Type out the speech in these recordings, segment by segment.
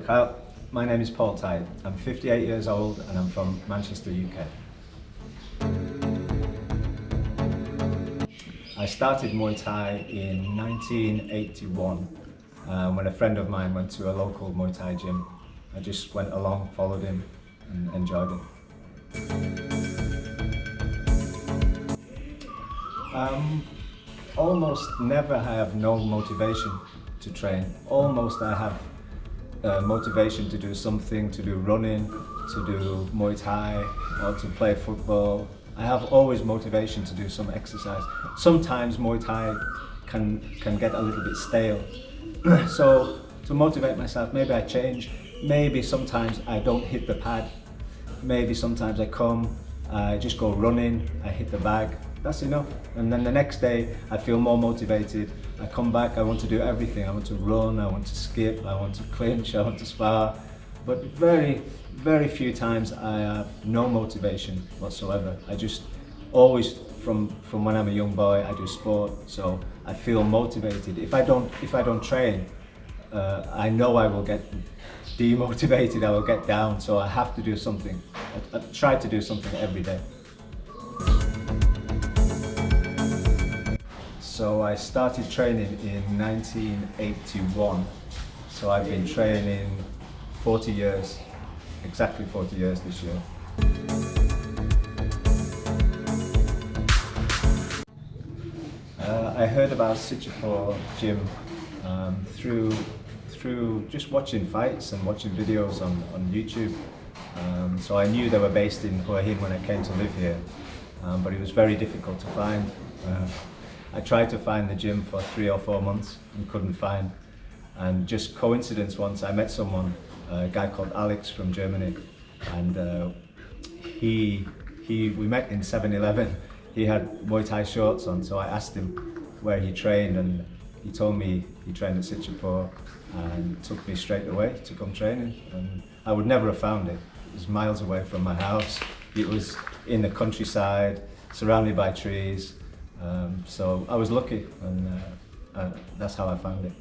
Kyle, my name is Muaythai. I'm 58 years old and I'm from Manchester, UK. I started Muay Thai in 1981 when a friend of mine went to a local Muay Thai gym. I just went along, followed him and enjoyed it. Almost never have no motivation to train. Almost I have motivation to do something, to do running, to do Muay Thai or to play football. I have always motivation to do some exercise. Sometimes Muay Thai can get a little bit stale. So to motivate myself, maybe I change. Maybe sometimes I don't hit the pad. Maybe sometimes I come, I just go running, I hit the bag. That's enough. And then the next day I feel more motivated. I come back, I want to do everything. I want to run, I want to skip, I want to clinch, I want to spar. But very, very few times I have no motivation whatsoever. I just always, from when I'm a young boy, I do sport, so I feel motivated. If I don't train, I know I will get demotivated, I will get down, so I have to do something. I try to do something every day. So I started training in 1981, so I've been training 40 years, exactly 40 years this year. I heard about sitjaopho gym through just watching fights and watching videos on YouTube. So I knew they were based in Hua Hin when I came to live here, but it was very difficult to find. I tried to find the gym for 3 or 4 months and couldn't find. And just coincidence once, I met someone, a guy called Alex from Germany, and we met in 7-Eleven. He had Muay Thai shorts on, so I asked him where he trained, and he told me he trained at sitjaopho and took me straight away to come training. And I would never have found it. It was miles away from my house. It was in the countryside, surrounded by trees. So I was lucky, and that's how I found it.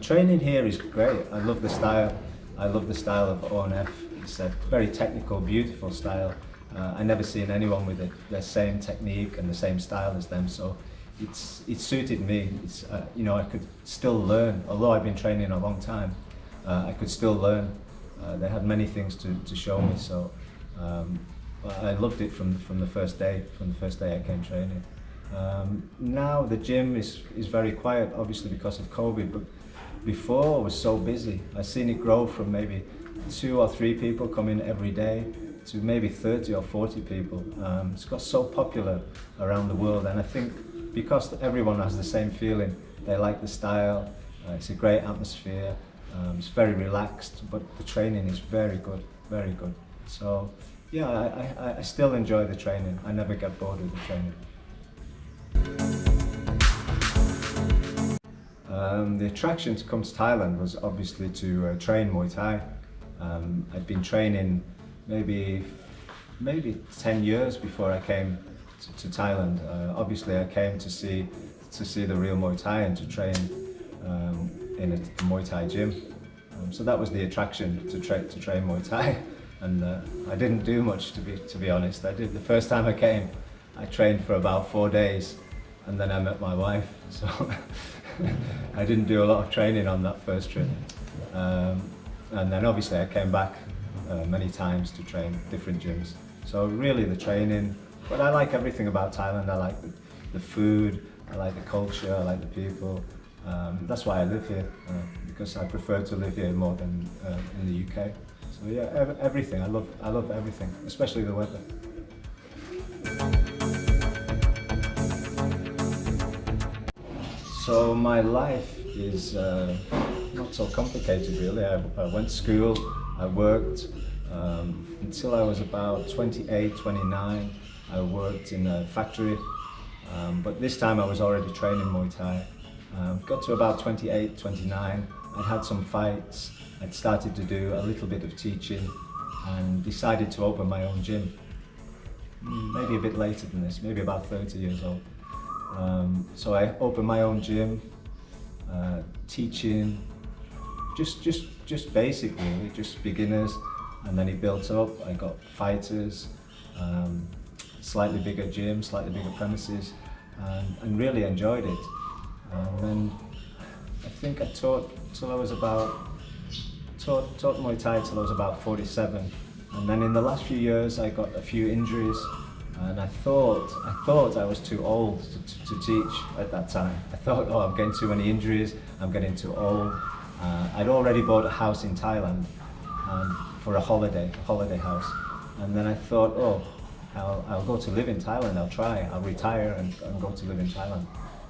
Training here is great. I love the style. I love the style of ONF. It's a very technical, beautiful style. I never seen anyone with the same technique and the same style as them. So it suited me. It's you know, I could still learn. Although I've been training a long time, I could still learn. They had many things to show me. So I loved it from the first day. From the first day I came training. Now the gym is very quiet, obviously because of COVID, but before it was so busy. I've seen it grow from maybe 2 or 3 people coming every day to maybe 30 or 40 people. It's got so popular around the world, and I think because everyone has the same feeling, they like the style, it's a great atmosphere, it's very relaxed, but the training is very good, very good. So yeah, I still enjoy the training. I never get bored with the training. The attraction to come to Thailand was obviously to train Muay Thai. I'd been training maybe 10 years before I came to Thailand. Obviously I came to see the real Muay Thai and to train in a Muay Thai gym. So that was the attraction to train Muay Thai. And I didn't do much, to be honest. The first time I came, I trained for about 4 days, and then I met my wife. So I didn't do a lot of training on that first trip. And then obviously I came back many times to train different gyms. So really the training, but I like everything about Thailand. I like the food, I like the culture, I like the people. That's why I live here, because I prefer to live here more than in the UK. So yeah, everything. I love everything, especially the weather. So my life is not so complicated really. I went to school, I worked until I was about 28, 29. I worked in a factory, but this time I was already training Muay Thai. Got to about 28, 29, I'd had some fights, I'd started to do a little bit of teaching and decided to open my own gym. Maybe a bit later than this, maybe about 30 years old. So I opened my own gym, teaching, just basic really, just beginners, and then it built up. I got fighters, slightly bigger gym, slightly bigger premises, and really enjoyed it. And then I think I taught Muay Thai till I was about 47, and then in the last few years I got a few injuries, and I thought I was too old to teach at that time. I thought, oh, I'm getting too many injuries, I'm getting too old. I'd already bought a house in Thailand for a holiday house, and then I thought, oh, I'll go to live in Thailand. I'll retire and go to live in Thailand.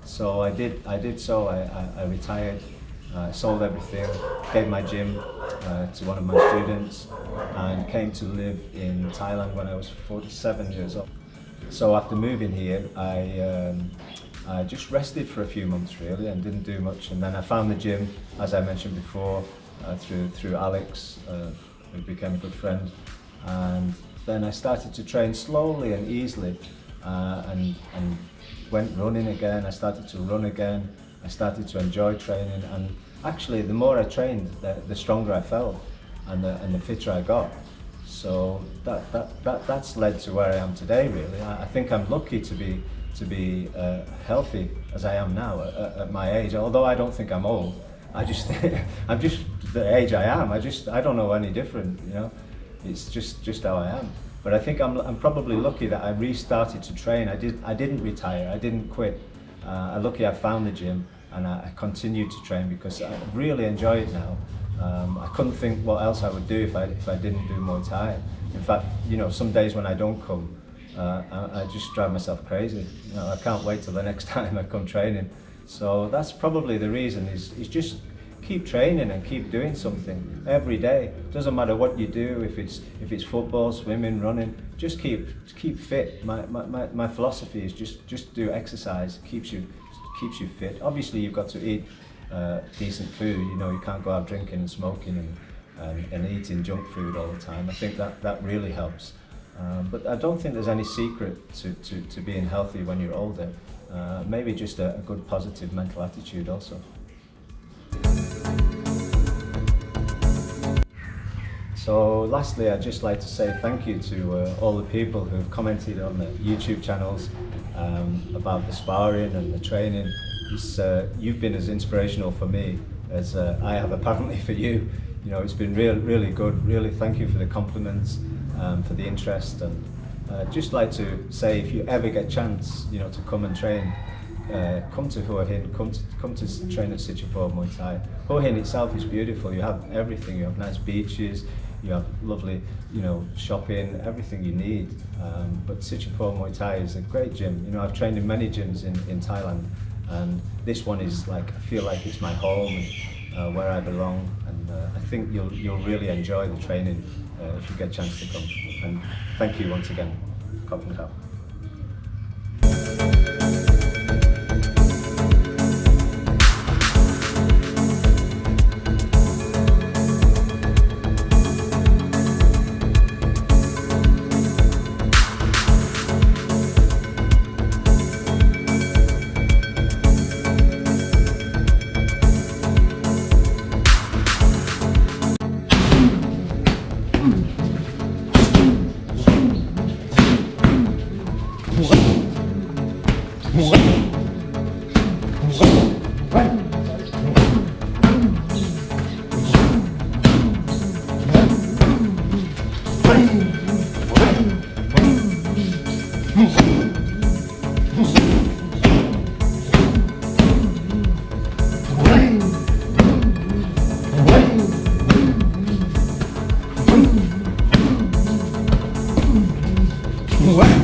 So I did so. I retired, sold everything, gave my gym to one of my students, and came to live in Thailand when I was 47 years old. So after moving here, I just rested for a few months really and didn't do much. And then I found the gym, as I mentioned before, through Alex, who became a good friend. And then I started to train slowly and easily, and went running again. I started to run again. I started to enjoy training, and actually the more I trained, the stronger I felt, and the fitter I got. So that's led to where I am today really. I think I'm lucky to be healthy as I am now at my age, although I don't think I'm old. I'm just the age I am. I don't know any different, you know. It's just how I am. But I think I'm probably lucky that I restarted to train. I didn't retire. I didn't quit. I'm lucky I found the gym, and I continued to train because I really enjoy it now. I couldn't think what else I would do if I didn't do Muay Thai. In fact, you know, some days when I don't come, I just drive myself crazy. You know, I can't wait till the next time I come training. So that's probably the reason. Is just keep training and keep doing something every day. Doesn't matter what you do. If it's football, swimming, running, just keep fit. My philosophy is just do exercise. Keeps you fit. Obviously, you've got to eat decent food. You know, you can't go out drinking and smoking and eating junk food all the time. I think that really helps. But I don't think there's any secret to being healthy when you're older. Maybe just a good positive mental attitude also. So lastly, I'd just like to say thank you to all the people who've commented on the YouTube channels about the sparring and the training. You've been as inspirational for me as I have apparently for you. You know, it's been really good. Really, thank you for the compliments, for the interest, and just like to say, if you ever get a chance, you know, to come and train, come to Hua Hin, come to train at Sitjaopho Muay Thai. Hua Hin itself is beautiful. You have everything. You have nice beaches. You have lovely, you know, shopping, everything you need. But Sitjaopho Muay Thai is a great gym. You know, I've trained in many gyms in Thailand, and this one is like, I feel like it's my home, and, where I belong. And I think you'll really enjoy the training if you get a chance to come. And thank you once again. Khop khun khap. What?